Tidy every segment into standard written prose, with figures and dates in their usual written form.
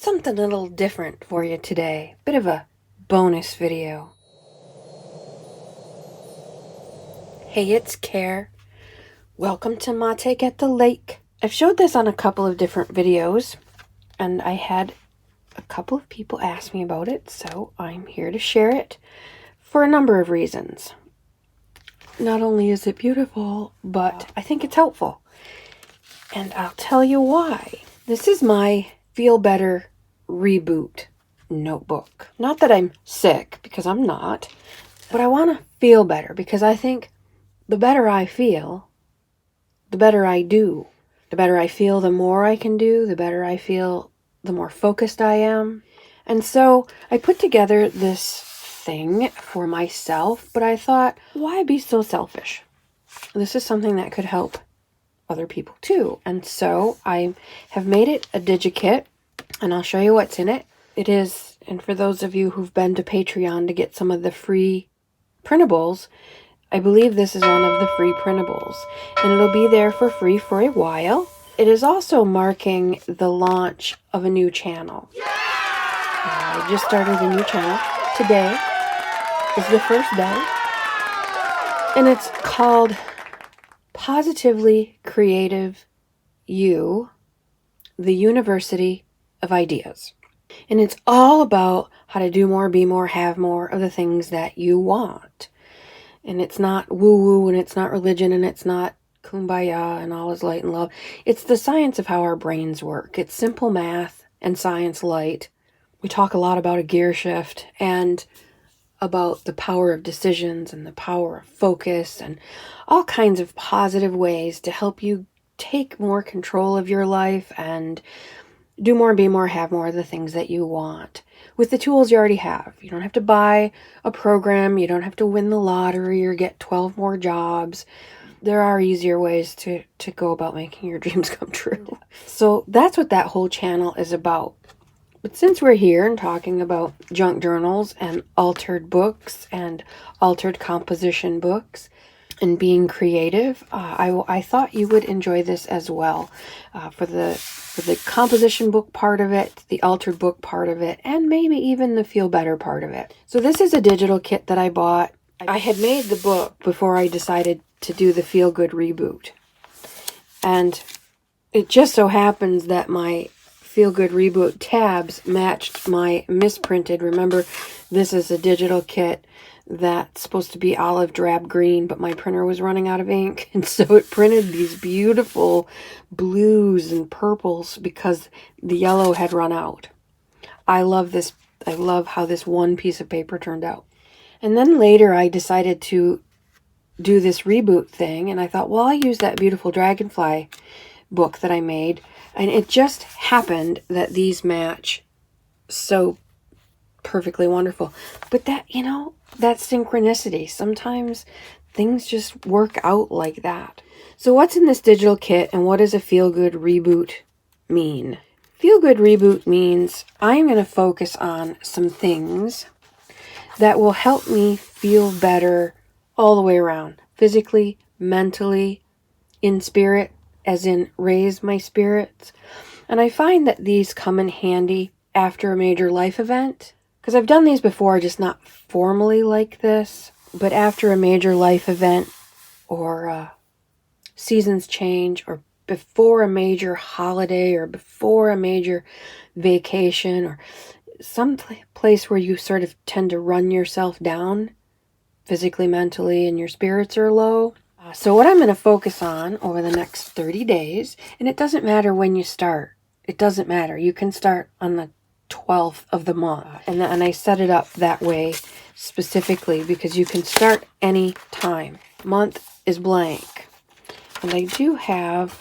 something a little different for you today. Bit of a bonus video. Hey, it's Care. Welcome to my take at the lake. I've showed this on a couple of different videos, and I had a couple of people ask me about it, so I'm here to share it for a number of reasons. Not only is it beautiful, but I think it's helpful. And I'll tell you why. This is my Feel Better Reboot notebook. Not that I'm sick, because I'm not, but I want to feel better, because I think the better I feel, the better I do. The better I feel, the more I can do. The better I feel, the more focused I am. And so I put together this thing for myself, but I thought, why be so selfish? This is something that could help other people too. And so I have made it a digikit, and I'll show you what's in it. It is, and for those of you who've been to Patreon to get some of the free printables, I believe this is one of the free printables, and it'll be there for free for a while. It is also marking the launch of a new channel. I just started a new channel. Today is the first day, and it's called Positively Creative You, the Universe-ity of IDEAS. And it's all about how to do more, be more, have more of the things that you want. And it's not woo-woo, and it's not religion, and it's not kumbaya and all is light and love. It's the science of how our brains work. It's simple math and science light. We talk a lot about a gear shift and about the power of decisions and the power of focus and all kinds of positive ways to help you take more control of your life and do more, be more, have more of the things that you want with the tools you already have. You don't have to buy a program. You don't have to win the lottery or get 12 more jobs. There are easier ways to go about making your dreams come true. So that's what that whole channel is about. But since we're here and talking about junk journals and altered books and altered composition books and being creative, I thought you would enjoy this as well, for the composition book part of it, the altered book part of it, and maybe even the feel better part of it. So this is a digital kit that I bought. I had made the book before I decided to do the Feel Good Reboot. And it just so happens that my Feel Good Reboot tabs matched my misprinted. Remember, this is a digital kit that's supposed to be olive drab green, but my printer was running out of ink, and so it printed these beautiful blues and purples because the yellow had run out. I love this. I love how this one piece of paper turned out. And then later I decided to do this reboot thing, and I thought, well, I'll use that beautiful dragonfly book that I made, and it just happened that these match so perfectly wonderful. But that, that's synchronicity. Sometimes things just work out like that. So what's in this digital kit, and what does a Feel Good Reboot mean? Feel Good Reboot means I'm going to focus on some things that will help me feel better all the way around. Physically, mentally, in spirit, as in raise my spirits. And I find that these come in handy after a major life event, because I've done these before, just not formally like this, but after a major life event or seasons change, or before a major holiday, or before a major vacation, or some place where you sort of tend to run yourself down physically, mentally, and your spirits are low. So what I'm going to focus on over the next 30 days, and it doesn't matter when you start. It doesn't matter. You can start on the 12th of the month. And I set it up that way specifically because you can start any time. Month is blank. And I do have,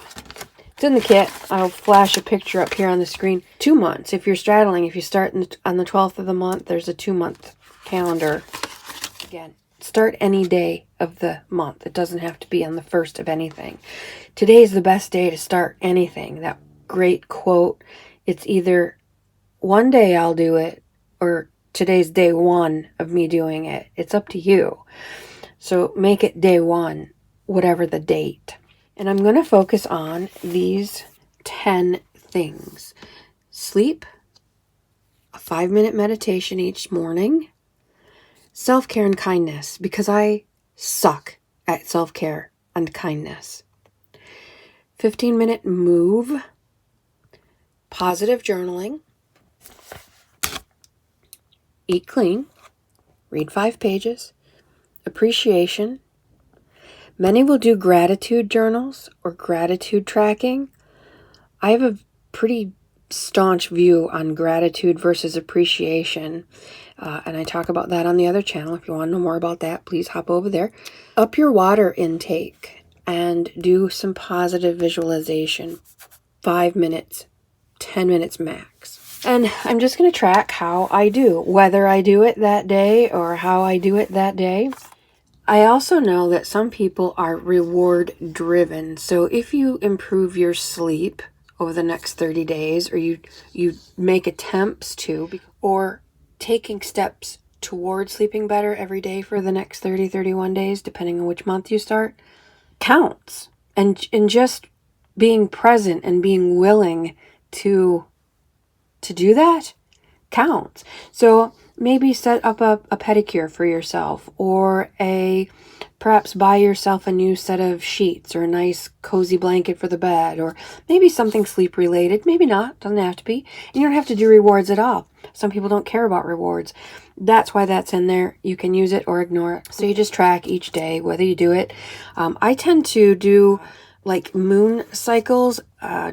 it's in the kit. I'll flash a picture up here on the screen. 2 months. If you're straddling, if you start on the 12th of the month, there's a 2-month calendar. Again, start any day of the month. It doesn't have to be on the first of anything. Today is the best day to start anything. That great quote. It's either one day I'll do it, or today's day one of me doing it. It's up to you. So make it day one, whatever the date. And I'm going to focus on these 10 things. Sleep, 5-minute meditation each morning, self-care and kindness, because I suck at self-care and kindness. 15-minute move, positive journaling, eat clean, read 5 pages, appreciation. Many will do gratitude journals or gratitude tracking. I have a pretty staunch view on gratitude versus appreciation, and I talk about that on the other channel. If you want to know more about that, please hop over there. Up your water intake and do some positive visualization. 5 minutes, 10 minutes max. And I'm just going to track how I do, whether I do it that day or how I do it that day. I also know that some people are reward driven. So if you improve your sleep over the next 30 days, or you make attempts to, or taking steps towards sleeping better every day for the next 30, 31 days, depending on which month you start, counts. And just being present and being willing to do that counts. So maybe set up a pedicure for yourself, or perhaps buy yourself a new set of sheets or a nice cozy blanket for the bed, or maybe something sleep related. Maybe not, doesn't have to be. And you don't have to do rewards at all. Some people don't care about rewards. That's why that's in there. You can use it or ignore it. So you just track each day whether you do it. I tend to do like moon cycles.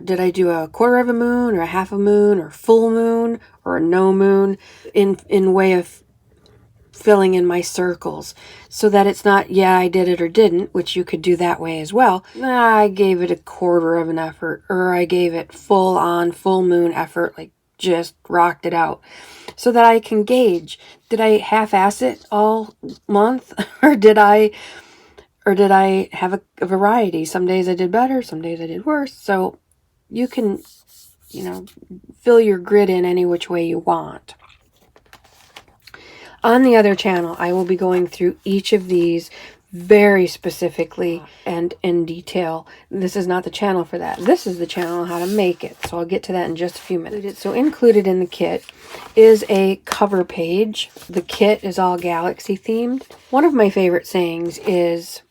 Did I do a quarter of a moon or a half a moon or full moon or a no moon, in way of filling in my circles, so that it's not, yeah, I did it or didn't, which you could do that way as well. I gave it a quarter of an effort, or I gave it full moon effort, like just rocked it out, so that I can gauge, did I half-ass it all month, or did I have a variety? Some days I did better, some days I did worse. So you can, fill your grid in any which way you want. On the other channel, I will be going through each of these very specifically and in detail. This is not the channel for that. This is the channel on how to make it. So I'll get to that in just a few minutes. So included in the kit is a cover page. The kit is all galaxy themed. One of my favorite sayings is,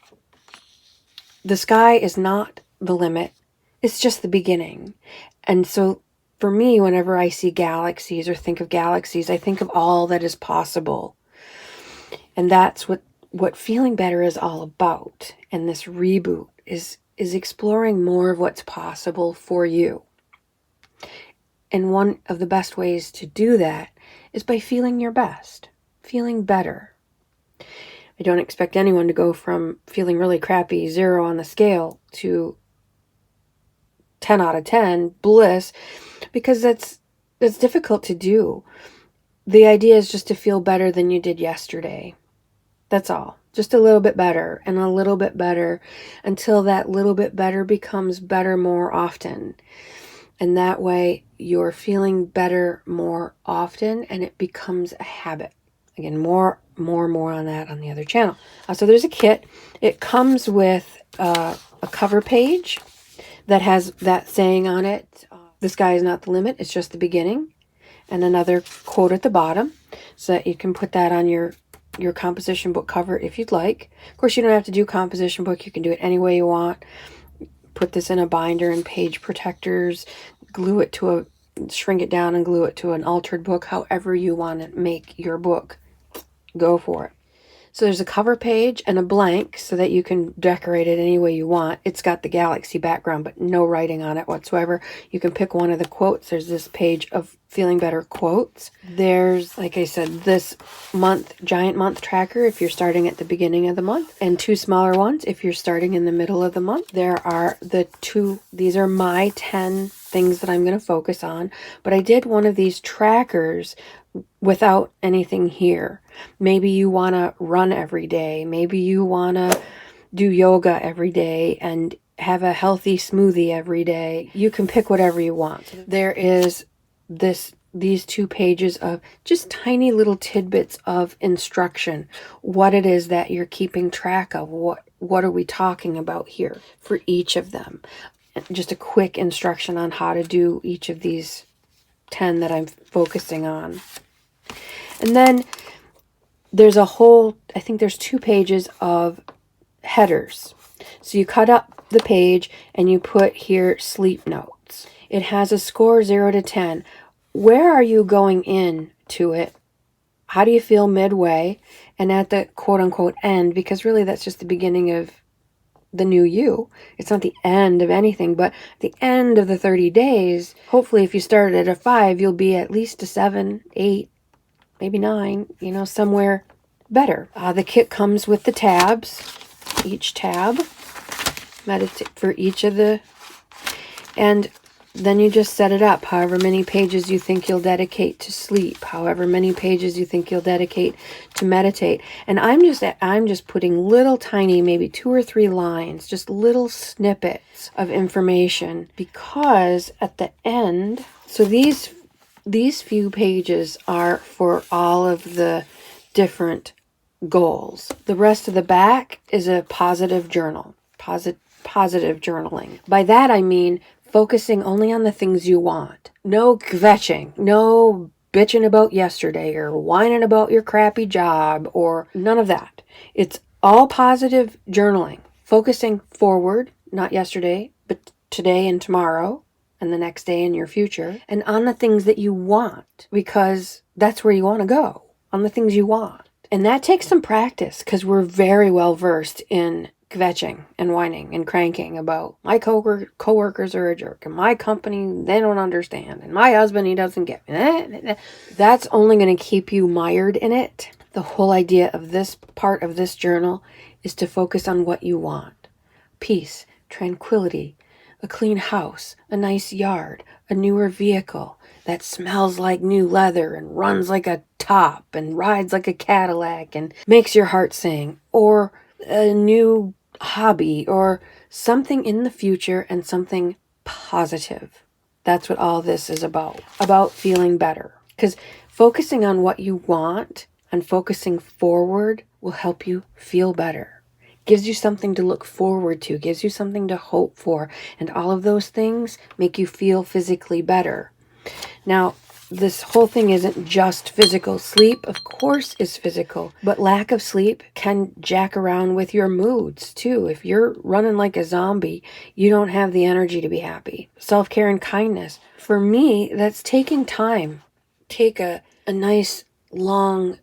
the sky is not the limit. It's just the beginning. And so for me, whenever I see galaxies or think of galaxies, I think of all that is possible. And that's what feeling better is all about. And this reboot is exploring more of what's possible for you. And one of the best ways to do that is by feeling your best, feeling better. I don't expect anyone to go from feeling really crappy, 0 on the scale, to 10 out of 10 bliss, because that's difficult to do. The idea is just to feel better than you did yesterday. That's all. Just a little bit better and a little bit better, until that little bit better becomes better more often. And that way you're feeling better more often, and it becomes a habit. Again, more on that on the other channel. So there's a kit. It comes with a cover page that has that saying on it. The sky is not the limit, it's just the beginning. And another quote at the bottom, so that you can put that on your composition book cover if you'd like. Of course, you don't have to do composition book. You can do it any way you want. Put this in a binder and page protectors, shrink it down and glue it to an altered book, however you want to make your book. Go for it. So there's a cover page and a blank so that you can decorate it any way you want. It's got the galaxy background, but no writing on it whatsoever. You can pick one of the quotes. There's this page of Feeling Better quotes. There's, like I said, this giant month tracker if you're starting at the beginning of the month, and 2 smaller ones if you're starting in the middle of the month. There are these are my 10 things that I'm going to focus on, but I did one of these trackers without anything here. Maybe you want to run every day. Maybe you want to do yoga every day and have a healthy smoothie every day. You can pick whatever you want. There is these 2 pages of just tiny little tidbits of instruction. What it is that you're keeping track of. What are we talking about here for each of them? Just a quick instruction on how to do each of these 10 that I'm focusing on. And then there's a whole, I think there's 2 pages of headers. So you cut up the page and you put here sleep notes. It has a score 0 to 10. Where are you going in to it? How do you feel midway? And at the quote-unquote end, because really that's just the beginning of the new you. It's not the end of anything, but the end of the 30 days. Hopefully if you started at a 5, you'll be at least a 7, 8, maybe 9, somewhere better. The kit comes with the tabs, each tab, meditate for each of the, and then you just set it up however many pages you think you'll dedicate to sleep, however many pages you think you'll dedicate to meditate. And I'm just putting little tiny, maybe 2 or 3 lines, just little snippets of information, because at the end, so these few pages are for all of the different goals. The rest of the back is a positive journal, positive journaling. By that I mean focusing only on the things you want. No kvetching, no bitching about yesterday or whining about your crappy job or none of that. It's all positive journaling, focusing forward, not yesterday, but today and tomorrow and the next day in your future, and on the things that you want, because that's where you want to go, on the things you want. And that takes some practice, because we're very well versed in kvetching and whining and cranking about my coworkers are a jerk, and my company, they don't understand, and my husband, he doesn't get me. That's only going to keep you mired in it. The whole idea of this part of this journal is to focus on what you want. Peace, tranquility, a clean house, a nice yard, a newer vehicle that smells like new leather and runs like a top and rides like a Cadillac and makes your heart sing, or a new hobby, or something in the future and something positive. That's what all this is about feeling better. Because focusing on what you want and focusing forward will help you feel better. Gives you something to look forward to, gives you something to hope for, and all of those things make you feel physically better. Now, this whole thing isn't just physical. Sleep, of course, is physical, but lack of sleep can jack around with your moods too. If you're running like a zombie, you don't have the energy to be happy. Self-care and kindness. For me, that's taking time. Take a nice long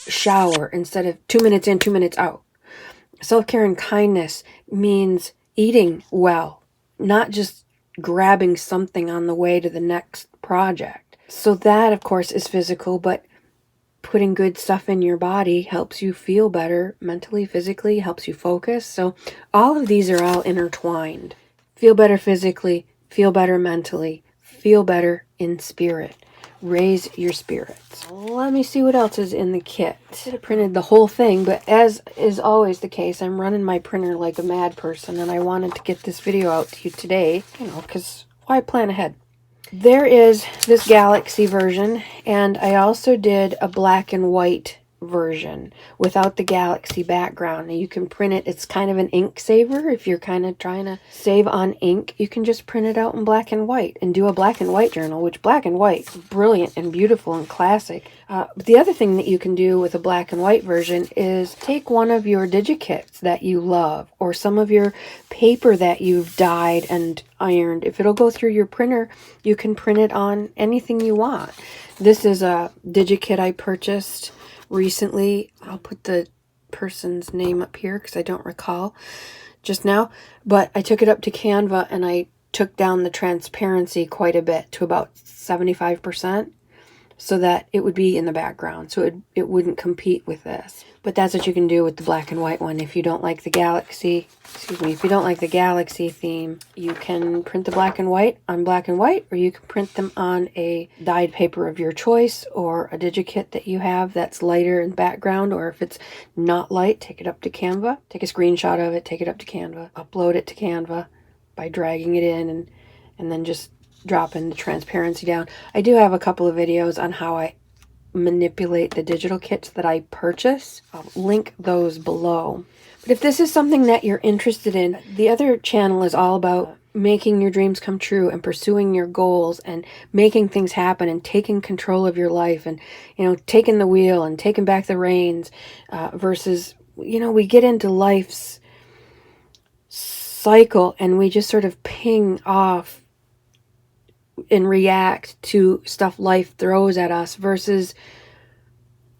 shower instead of 2 minutes in, 2 minutes out. Self-care and kindness means eating well, not just grabbing something on the way to the next project. So that, of course, is physical, but putting good stuff in your body helps you feel better mentally, physically, helps you focus. So all of these are all intertwined. Feel better physically, feel better mentally, feel better in spirit. Raise your spirits. Let me see what else is in the kit. I should have printed the whole thing, but as is always the case, I'm running my printer like a mad person, and I wanted to get this video out to you today, because why plan ahead? There is this Galaxy version, and I also did a black and white version without the Galaxy background. Now you can print it. It's kind of an ink saver. If you're kind of trying to save on ink, you can just print it out in black and white and do a black and white journal, which black and white is brilliant and beautiful and classic. The other thing that you can do with a black and white version is take one of your digikits that you love, or some of your paper that you've dyed and ironed. If it'll go through your printer, you can print it on anything you want. This is a digikit I purchased recently. I'll put the person's name up here because I don't recall just now, but I took it up to Canva and I took down the transparency quite a bit to about 75%, so that it would be in the background, so it wouldn't compete with this. But that's what you can do with the black and white one. If you don't like the Galaxy, if you don't like the Galaxy theme, you can print the black and white on black and white, or you can print them on a dyed paper of your choice, or a digikit that you have that's lighter in background. Or if it's not light, take it up to Canva, take a screenshot of it, take it up to Canva, upload it to Canva by dragging it in, and then just dropping the transparency down. I do have a couple of videos on how I manipulate the digital kits that I purchase. I'll link those below. But if this is something that you're interested in, the other channel is all about making your dreams come true and pursuing your goals and making things happen and taking control of your life and, taking the wheel and taking back the reins, versus, we get into life's cycle and we just sort of ping off and react to stuff life throws at us, versus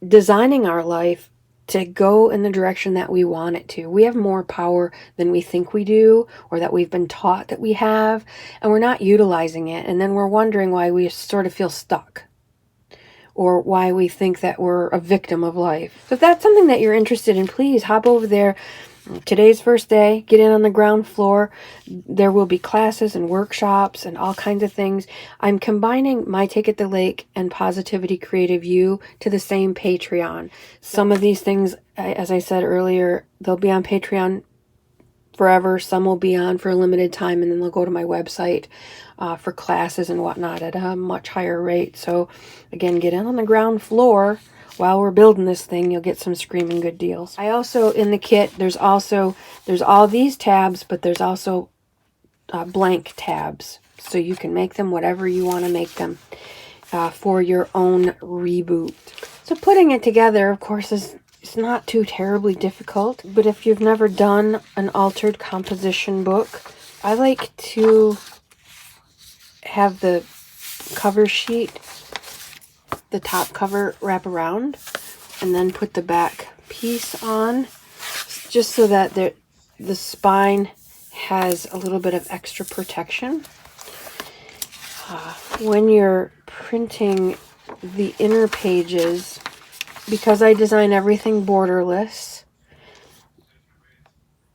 designing our life to go in the direction that we want it to. We have more power than we think we do, or that we've been taught that we have, and we're not utilizing it. And then we're wondering why we sort of feel stuck, or why we think that we're a victim of life. So if that's something that you're interested in, please hop over there. Today's first day. Get in on the ground floor. There will be classes and workshops and all kinds of things. I'm combining My Take at the Lake and Positivity Creative You to the same Patreon. Some of these things, as I said earlier, they'll be on Patreon forever. Some will be on for a limited time, and then they'll go to my website for classes and whatnot at a much higher rate. So again, get in on the ground floor. While we're building this thing, you'll get some screaming good deals. I also, in the kit, there's all these tabs, but there's also blank tabs. So you can make them whatever you want to make them for your own reboot. So putting it together, of course, it's not too terribly difficult. But if you've never done an altered composition book, I like to have the cover sheet, the top cover, wrap around, and then put the back piece on, just so that the spine has a little bit of extra protection. When you're printing the inner pages, because I design everything borderless,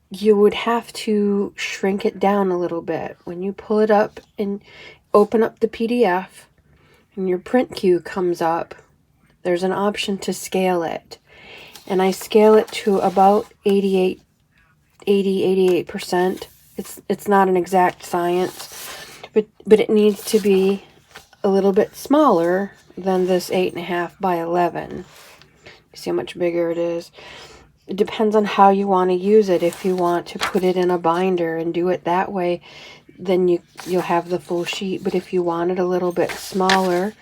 you would have to shrink it down a little bit. When you pull it up and open up the PDF, and your print queue comes up, there's an option to scale it. And I scale it to about 88%. It's not an exact science, but it needs to be a little bit smaller than this 8.5 by 11. You see how much bigger it is? It depends on how you want to use it. If you want to put it in a binder and do it that way, then you'll have the full sheet. But if you want it a little bit smaller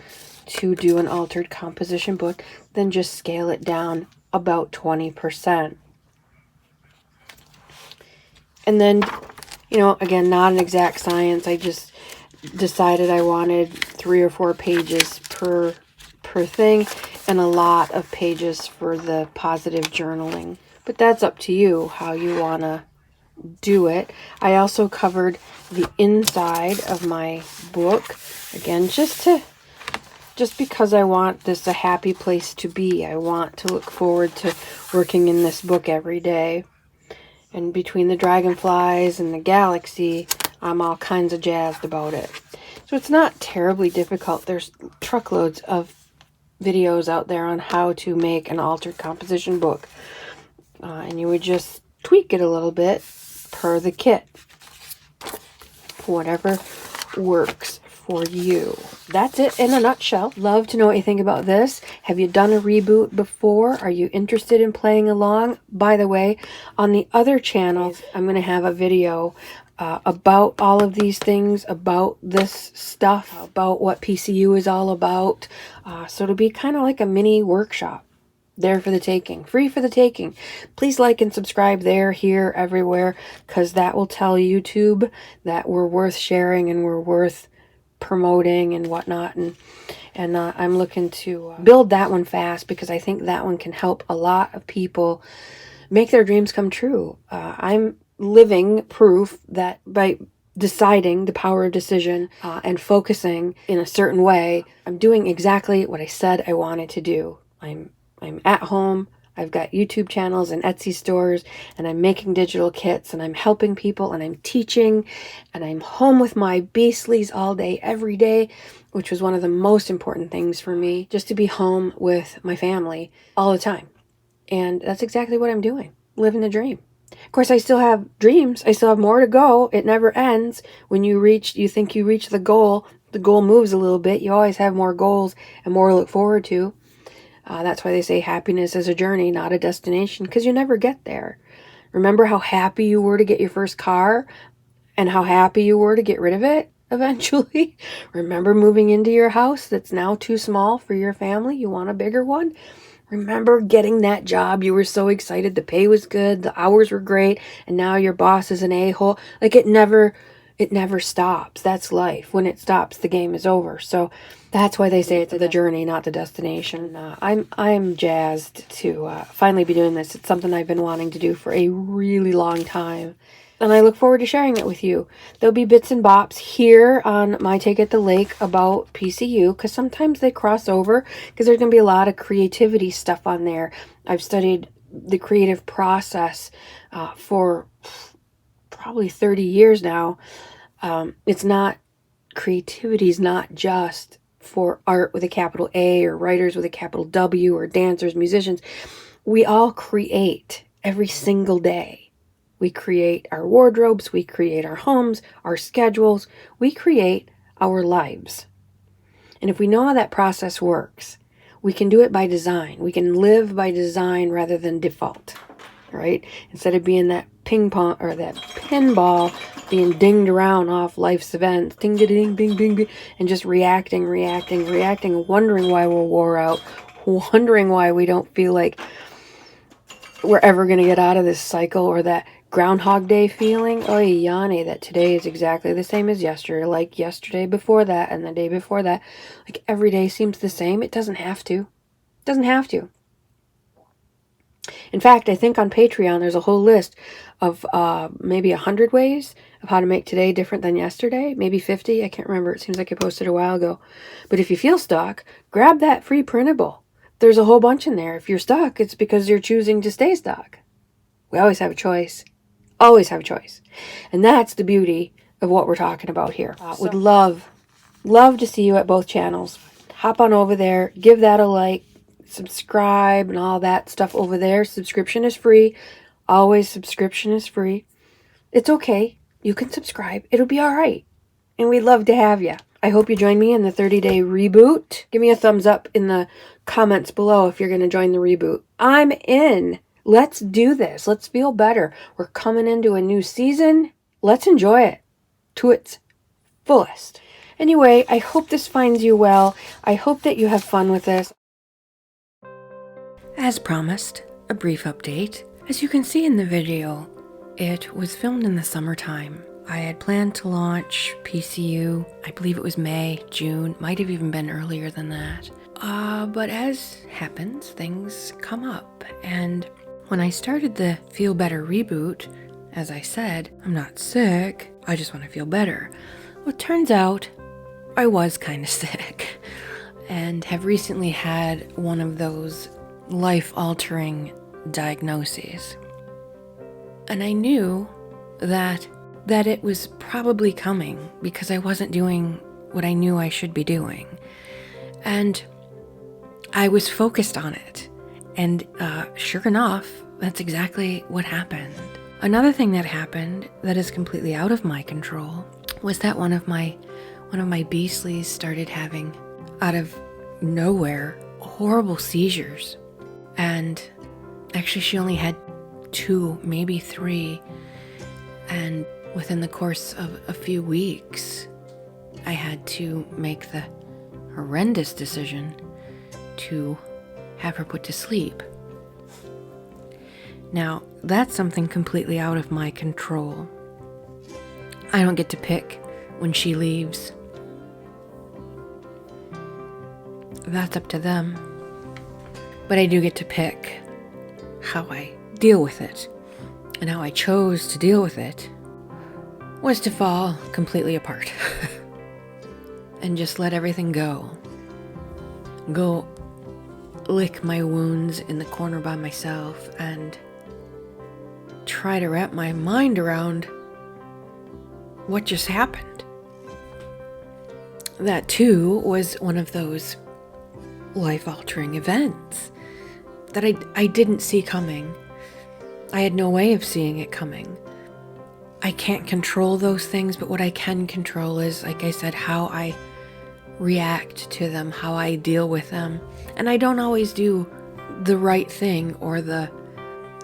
to do an altered composition book, then just scale it down about 20%. And then, again, not an exact science. I just decided I wanted 3 or 4 pages per thing, and a lot of pages for the positive journaling. But that's up to you how you want to do it. I also covered the inside of my book, again, just because I want this a happy place to be. I want to look forward to working in this book every day. And between the dragonflies and the galaxy, I'm all kinds of jazzed about it. So it's not terribly difficult. There's truckloads of videos out there on how to make an altered composition book. And you would just tweak it a little bit per the kit. Whatever works for you. That's it in a nutshell. Love to know what you think about this. Have you done a reboot before? Are you interested in playing along? By the way, on the other channel, I'm going to have a video about all of these things, about this stuff, about what PCU is all about. So it'll be kind of like a mini workshop. There for the taking, free for the taking. Please like and subscribe there, here, everywhere, because that will tell YouTube that we're worth sharing and we're worth promoting and whatnot. And I'm looking to build that one fast, because I think that one can help a lot of people make their dreams come true. I'm living proof that by deciding, the power of decision, and focusing in a certain way, I'm doing exactly what I said I wanted to do. I'm at home, I've got YouTube channels and Etsy stores, and I'm making digital kits, and I'm helping people, and I'm teaching, and I'm home with my beastlies all day, every day, which was one of the most important things for me, just to be home with my family all the time. And that's exactly what I'm doing, living the dream. Of course, I still have dreams. I still have more to go. It never ends. When you think you reach the goal moves a little bit. You always have more goals and more to look forward to. That's why they say happiness is a journey, not a destination, because you never get there. Remember how happy you were to get your first car, and how happy you were to get rid of it eventually. Remember moving into your house that's now too small for your family? You want a bigger one? Remember getting that job? You were so excited. The pay was good. The hours were great. And now your boss is an a-hole. Like it never stops. That's life. When it stops, the game is over. So that's why they say it's the journey, not the destination. I'm jazzed to finally be doing this. It's something I've been wanting to do for a really long time. And I look forward to sharing it with you. There'll be bits and bops here on My Take at the Lake about PCU, because sometimes they cross over, because there's going to be a lot of creativity stuff on there. I've studied the creative process for probably 30 years now. Creativity is not just for art with a capital A, or writers with a capital W, or dancers, musicians. We all create every single day. We create our wardrobes, we create our homes, our schedules, we create our lives. And if we know how that process works, we can do it by design. We can live by design rather than default, right? Instead of being that ping pong or that pinball being dinged around off life's events, ding, ding, ding, ding, ding, ding, and just reacting, wondering why we're wore out, wondering why we don't feel like we're ever going to get out of this cycle, or that Groundhog Day feeling. Oh, Yanni, that today is exactly the same as yesterday, like yesterday before that, and the day before that. Like every day seems the same. It doesn't have to. It doesn't have to. In fact, I think on Patreon there's a whole list of maybe 100 ways of how to make today different than yesterday. Maybe 50. I can't remember. It seems like I posted a while ago. But if you feel stuck, grab that free printable. There's a whole bunch in there. If you're stuck, it's because you're choosing to stay stuck. We always have a choice. Always have a choice. And that's the beauty of what we're talking about here. Would love to see you at both channels. Hop on over there. Give that a like. Subscribe and all that stuff over there. Subscription is free. Always subscription is free. It's okay. You can subscribe. It'll be all right. And we'd love to have you. I hope you join me in the 30-day reboot. Give me a thumbs up in the comments below if you're going to join the reboot. I'm in. Let's do this. Let's feel better. We're coming into a new season. Let's enjoy it to its fullest. Anyway, I hope this finds you well. I hope that you have fun with this. As promised, a brief update. As you can see in the video, it was filmed in the summertime. I had planned to launch PCU, I believe it was May, June, might have even been earlier than that. But as happens, things come up. And when I started the Feel Better Reboot, as I said, I'm not sick, I just want to feel better. Well, it turns out I was kind of sick and have recently had one of those life-altering diagnoses. And I knew that it was probably coming because I wasn't doing what I knew I should be doing. And I was focused on it. And sure enough, that's exactly what happened. Another thing that happened that is completely out of my control was that one of my beastlies started having, out of nowhere, horrible seizures. And actually she only had 2, maybe 3. And within the course of a few weeks, I had to make the horrendous decision to have her put to sleep. Now, that's something completely out of my control. I don't get to pick when she leaves. That's up to them. But I do get to pick how I deal with it. And how I chose to deal with it was to fall completely apart. And just let everything go. Go lick my wounds in the corner by myself and try to wrap my mind around what just happened. That too was one of those life-altering events that I didn't see coming. I had no way of seeing it coming. I can't control those things, but what I can control is, like I said, how I react to them, how I deal with them. And I don't always do the right thing or the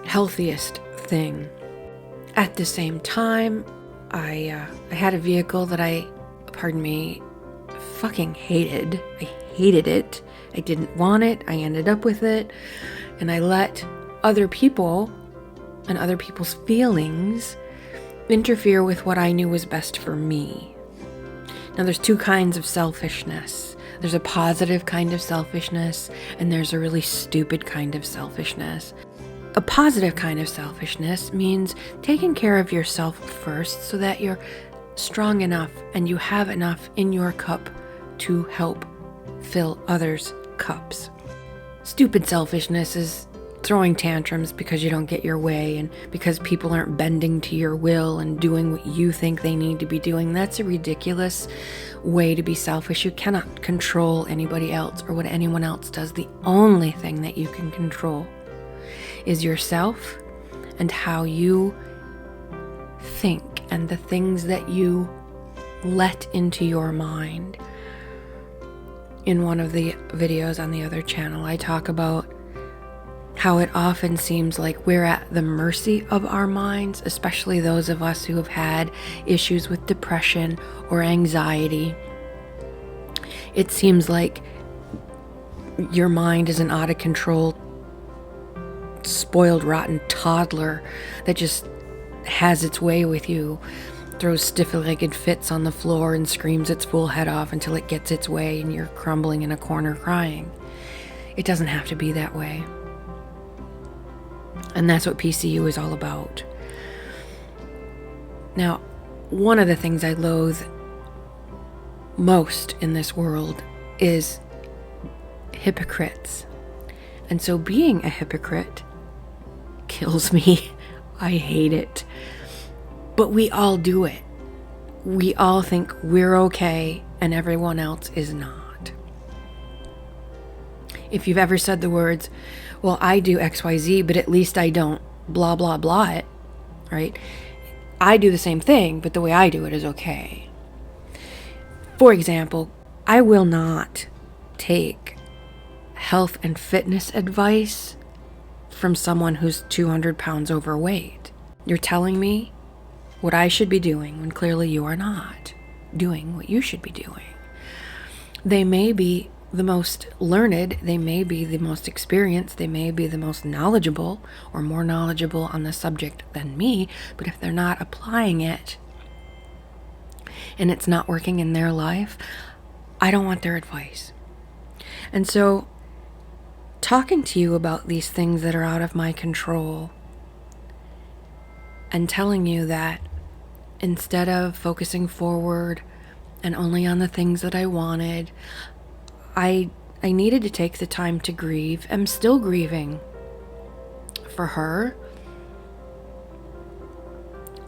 healthiest thing. At the same time, I had a vehicle that fucking hated. I hated it. I didn't want it. I ended up with it. And I let other people and other people's feelings interfere with what I knew was best for me. Now, there's two kinds of selfishness. There's a positive kind of selfishness, and there's a really stupid kind of selfishness. A positive kind of selfishness means taking care of yourself first so that you're strong enough and you have enough in your cup to help fill others' cups. Stupid selfishness is throwing tantrums because you don't get your way and because people aren't bending to your will and doing what you think they need to be doing. That's a ridiculous way to be selfish. You cannot control anybody else or what anyone else does. The only thing that you can control is yourself and how you think and the things that you let into your mind. In one of the videos on the other channel, I talk about how it often seems like we're at the mercy of our minds, especially those of us who have had issues with depression or anxiety. It seems like your mind is an out of control, spoiled, rotten toddler that just has its way with you, throws stiff-legged fits on the floor and screams its full head off until it gets its way and you're crumbling in a corner crying. It doesn't have to be that way. And that's what PCU is all about. Now, one of the things I loathe most in this world is hypocrites. And so being a hypocrite kills me. I hate it. But we all do it. We all think we're okay and everyone else is not. If you've ever said the words, well, I do XYZ, but at least I don't blah, blah, blah it, right? I do the same thing, but the way I do it is okay. For example, I will not take health and fitness advice from someone who's 200 pounds overweight. You're telling me what I should be doing when clearly you are not doing what you should be doing. They may be the most learned, they may be the most experienced, they may be the most knowledgeable or more knowledgeable on the subject than me, but if they're not applying it and it's not working in their life, I don't want their advice. And so, talking to you about these things that are out of my control and telling you that instead of focusing forward and only on the things that I wanted, I needed to take the time to grieve. I'm still grieving for her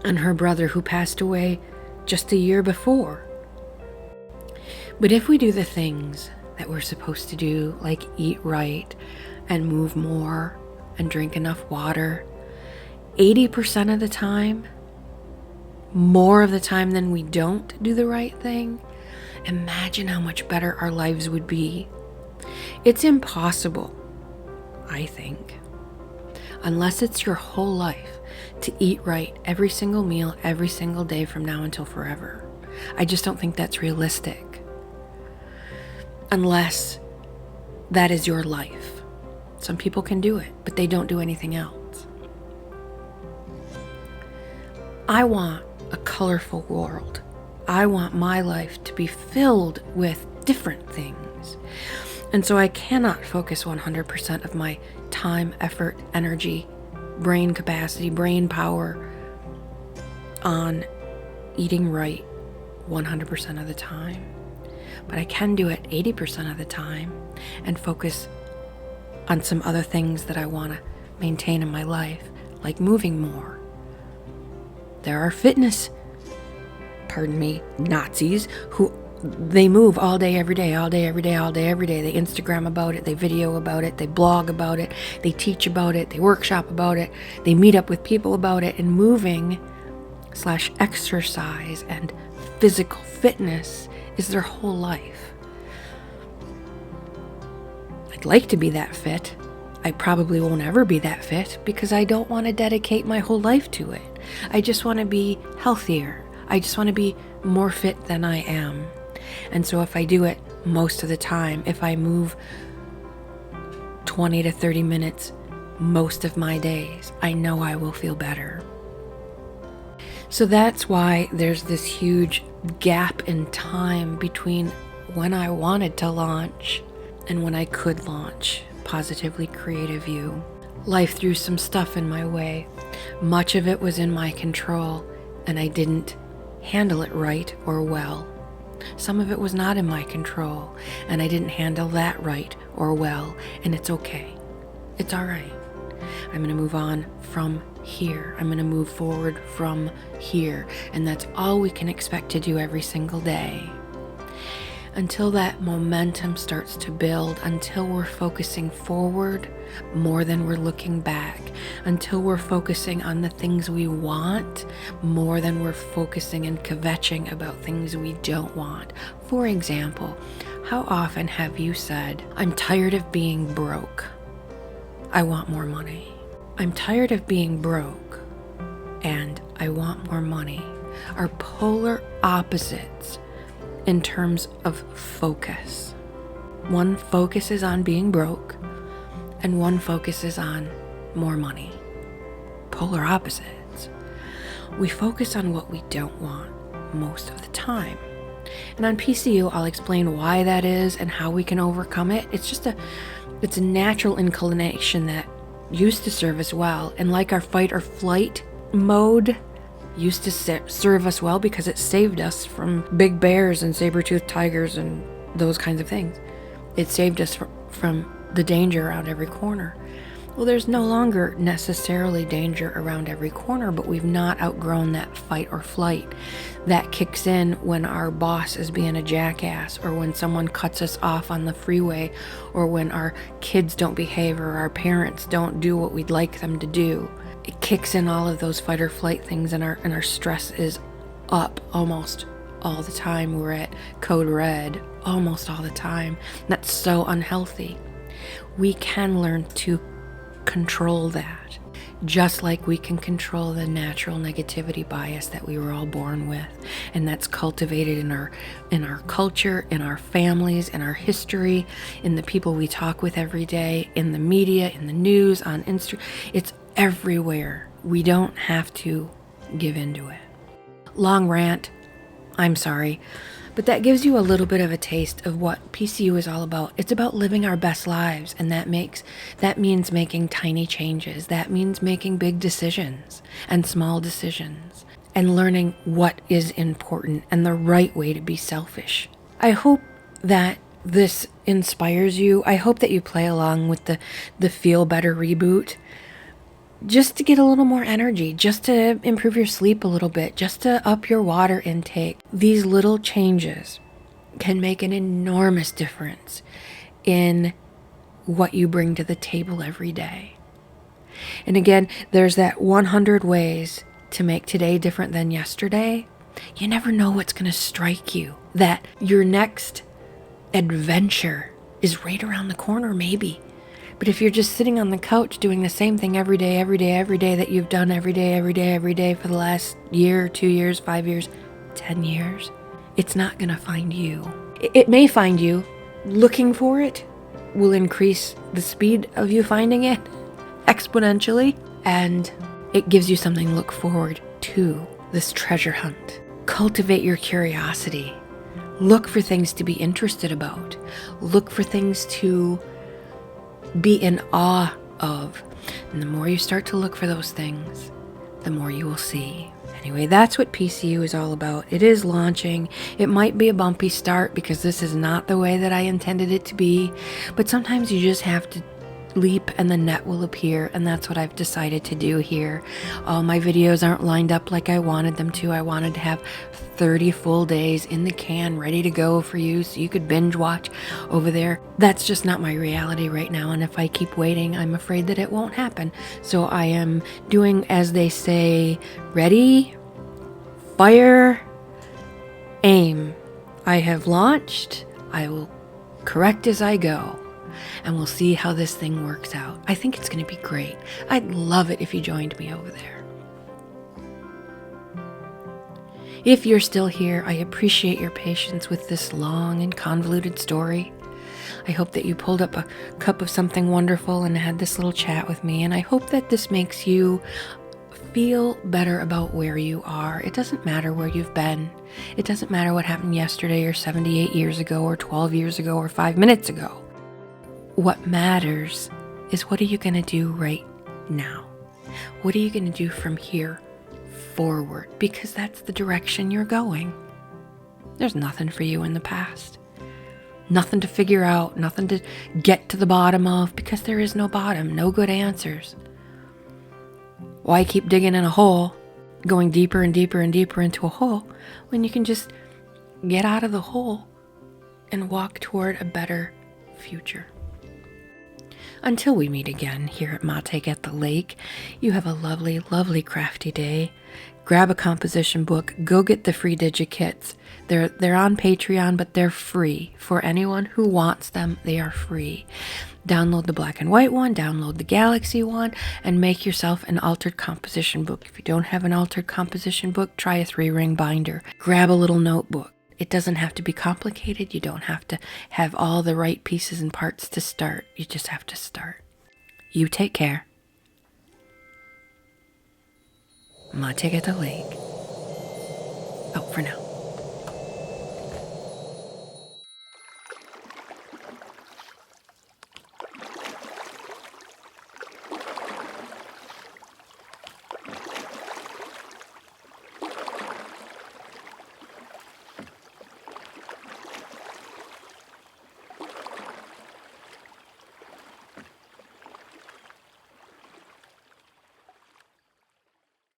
and her brother who passed away just a year before. But if we do the things that we're supposed to do, like eat right and move more and drink enough water, 80% of the time, more of the time than we don't do the right thing, imagine how much better our lives would be. It's impossible, I think, unless it's your whole life, to eat right every single meal, every single day from now until forever. I just don't think that's realistic. Unless that is your life. Some people can do it, but they don't do anything else. I want a colorful world. I want my life to be filled with different things. And so I cannot focus 100% of my time, effort, energy, brain capacity, brain power on eating right 100% of the time. But I can do it 80% of the time and focus on some other things that I want to maintain in my life, like moving more. There are Nazis who they move all day, every day, all day, every day, all day, every day. They Instagram about it, they video about it, they blog about it, they teach about it, they workshop about it, they meet up with people about it, and moving / exercise and physical fitness is their whole life. I'd like to be that fit. I probably won't ever be that fit because I don't want to dedicate my whole life to it. I just want to be healthier. I just want to be more fit than I am. And so if I do it most of the time, if I move 20 to 30 minutes most of my days, I know I will feel better. So that's why there's this huge gap in time between when I wanted to launch and when I could launch Positively Creative You. Life threw some stuff in my way. Much of it was in my control, and I didn't handle it right or well. Some of it was not in my control, and I didn't handle that right or well, and it's okay. It's all right. I'm going to move on from here. I'm going to move forward from here, and that's all we can expect to do every single day. Until that momentum starts to build, until we're focusing forward more than we're looking back, until we're focusing on the things we want more than we're focusing and kvetching about things we don't want. For example, how often have you said, I'm tired of being broke. I want more money. I'm tired of being broke and I want more money are polar opposites in terms of focus. One focuses on being broke and one focuses on more money. Polar opposites. We focus on what we don't want most of the time. And on PCU, I'll explain why that is and how we can overcome it. It's a natural inclination that used to serve us well. And like our fight or flight mode used to serve us well because it saved us from big bears and saber-toothed tigers and those kinds of things. It saved us from the danger around every corner. Well, there's no longer necessarily danger around every corner, but we've not outgrown that fight or flight. That kicks in when our boss is being a jackass, or when someone cuts us off on the freeway, or when our kids don't behave, or our parents don't do what we'd like them to do. It kicks in all of those fight or flight things, and our stress is up almost all the time. We're at code red almost all the time. That's so unhealthy. We can learn to control that, just like we can control the natural negativity bias that we were all born with, and that's cultivated in our culture, in our families, in our history, in the people we talk with every day, in the media, in the news, on Instagram. It's everywhere. We don't have to give into it. Long rant. I'm sorry. But that gives you a little bit of a taste of what PCU is all about. It's about living our best lives, and that means making tiny changes. That means making big decisions and small decisions and learning what is important and the right way to be selfish. I hope that this inspires you. I hope that you play along with the Feel Better Reboot, just to get a little more energy, just to improve your sleep a little bit, just to up your water intake. These little changes can make an enormous difference in what you bring to the table every day. And again, there's that 100 ways to make today different than yesterday. You never know what's going to strike you, that your next adventure is right around the corner, maybe. But if you're just sitting on the couch doing the same thing every day that you've done every day for the last year, 2 years, 5 years, 10 years, it's not going to find you. It may find you. Looking for it will increase the speed of you finding it exponentially, and it gives you something to look forward to, this treasure hunt. Cultivate your curiosity. Look for things to be interested about. Look for things to be in awe of. And the more you start to look for those things, the more you will see. Anyway, that's what PCU is all about. It is launching. It might be a bumpy start because this is not the way that I intended it to be, but sometimes you just have to leap and the net will appear, and that's what I've decided to do here. All my videos aren't lined up like I wanted them to. I wanted to have 30 full days in the can ready to go for you so you could binge watch over there. That's just not my reality right now, and if I keep waiting, I'm afraid that it won't happen. So I am doing, as they say, ready, fire, aim. I have launched. I will correct as I go, and we'll see how this thing works out. I think it's going to be great. I'd love it if you joined me over there. If you're still here, I appreciate your patience with this long and convoluted story. I hope that you pulled up a cup of something wonderful and had this little chat with me, and I hope that this makes you feel better about where you are. It doesn't matter where you've been. It doesn't matter what happened yesterday or 78 years ago or 12 years ago or 5 minutes ago. What matters is, what are you going to do right now? What are you going to do from here forward? Because that's the direction you're going. There's nothing for you in the past. Nothing to figure out, nothing to get to the bottom of, because there is no bottom, no good answers. Why keep digging in a hole, going deeper and deeper and deeper into a hole, when you can just get out of the hole and walk toward a better future? Until we meet again here at Mate at the Lake, you have a lovely, lovely crafty day. Grab a composition book. Go get the free digikits. They're on Patreon, but they're free. For anyone who wants them, they are free. Download the black and white one, download the galaxy one, and make yourself an altered composition book. If you don't have an altered composition book, try a 3-ring binder. Grab a little notebook. It doesn't have to be complicated. You don't have to have all the right pieces and parts to start. You just have to start. You take care. Mate at the Lake. Out for now.